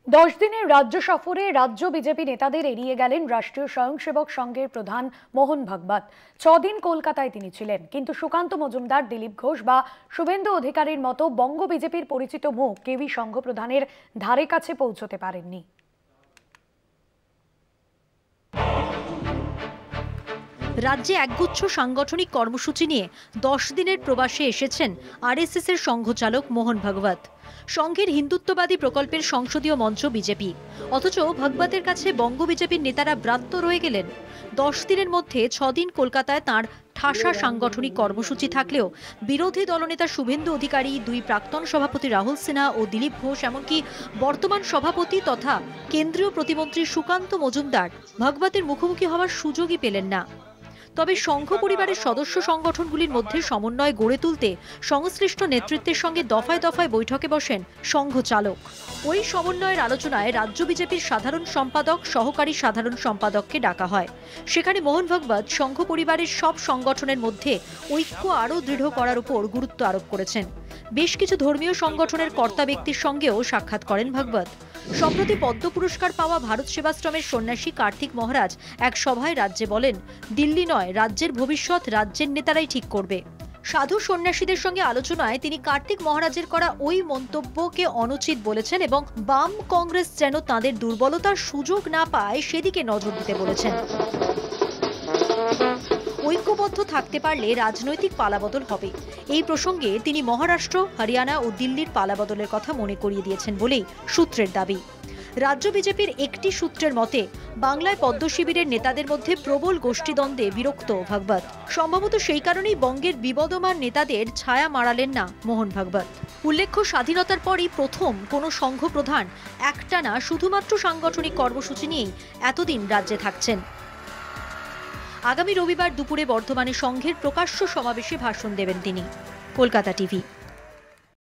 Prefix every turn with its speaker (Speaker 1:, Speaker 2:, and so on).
Speaker 1: 10 দিনের রাজ্য সফরে রাজ্য বিজেপি নেতাদের এড়িয়ে গেলেন রাষ্ট্রীয় স্বয়ংসেবক সংঘের প্রধান মোহন ভাগবত। 6 দিন কলকাতায় তিনি ছিলেন, কিন্তু সুকান্ত মজুমদার, দিলীপ ঘোষ বা শুভেন্দু অধিকারীর মতো বঙ্গ বিজেপির পরিচিত মুখ কেউই সংঘ প্রধানের ধারে কাছে পৌঁছতে পারেননি।
Speaker 2: রাজ্যে একগুচ্ছ সাংগঠনিক কর্মসূচি নিয়ে 10 দিনের প্রবাসে এসেছেন আরএসএস এর সংঘচালক মোহন ভাগবত। সংঘের হিন্দুত্ববাদী প্রকল্পের সংসদীয় মঞ্চ বিজেপি, অথচ ভাগবতের কাছে বঙ্গ বিজেপির নেতারা ব্রাত্য রয়ে গেলেন। 10 দিনের মধ্যে 6 দিন কলকাতায় তাঁর ঠাসা সাংগঠনিক কর্মসূচি থাকলেও বিরোধী দলনেতা শুভেন্দু অধিকারী, দুই প্রাক্তন সভাপতি রাহুল সিনহা ও দিলীপ ঘোষ, এমনকি বর্তমান সভাপতি তথা কেন্দ্রীয় প্রতিমন্ত্রী সুকান্ত মজুমদার ভাগবতের মুখোমুখি হওয়ার সুযোগই পেলেন না। তবে সংঘ পরিবারের সদস্য সংগঠনগুলির মধ্যে সমন্বয় গড়ে তুলতে সংশ্লিষ্ট নেতৃত্বের সঙ্গে দফায় দফায় বৈঠকে বসেন সংঘ চালক। ওই সমন্বয়ের আলোচনায় রাজ্য বিজেপির সাধারণ সম্পাদক, সহকারী সাধারণ সম্পাদককে ডাকা হয়। সেখানে মোহন ভাগবত সংঘ পরিবারের সব সংগঠনের মধ্যে ঐক্য আরও দৃঢ় করার উপর গুরুত্ব আরোপ করেছেন। বেশ কিছু ধর্মীয় সংগঠনের কর্তা ব্যক্তির সঙ্গেও সাক্ষাৎ করেন ভাগবত। সম্প্রতি পদ্ম পুরস্কার পাওয়া ভারত সেবাশ্রমের সন্ন্যাসী কার্তিক মহারাজ এক সভায় রাজ্যে বলেন, দিল্লি নয়, রাজ্যের ভবিষ্যৎ রাজ্যের নেতারাই ঠিক করবে। সাধু সন্ন্যাসীদের সঙ্গে আলোচনায় তিনি কার্তিক মহারাজের করা ওই মন্তব্যকে অনুচিত বলেছেন এবং বাম কংগ্রেস যেন তাঁদের দুর্বলতার সুযোগ না পায় সেদিকে নজর দিতে বলেছেন। ঐক্যবদ্ধ থাকতে পারলে রাজনৈতিক পালাবদল হবে। এই প্রসঙ্গে তিনি মহারাষ্ট্র, হরিয়ানা ও দিল্লির পালাবদলের কথা মনে করিয়ে দিয়েছেন বলেই সূত্রের দাবি। রাজ্য বিজেপির একটি সূত্রের মতে, বাংলায় পদ্ম শিবিরের নেতাদের মধ্যে প্রবল গোষ্ঠীদ্বন্দ্বে বিরক্ত ভাগবত। সম্ভবত সেই কারণেই বঙ্গের বিবদমান নেতাদের ছায়া মারালেন না মোহন ভাগবত। উল্লেখ্য, স্বাধীনতার পরই প্রথম কোনো সংঘ প্রধান একটানা শুধুমাত্র সাংগঠনিক কর্মসূচি নিয়েই এতদিন রাজ্যে থাকছেন। আগামী রবিবার দুপুরে বর্ধমানে সংঘের প্রকাশ্য সমাবেশে ভাষণ দেবেন তিনি। কলকাতা টিভি।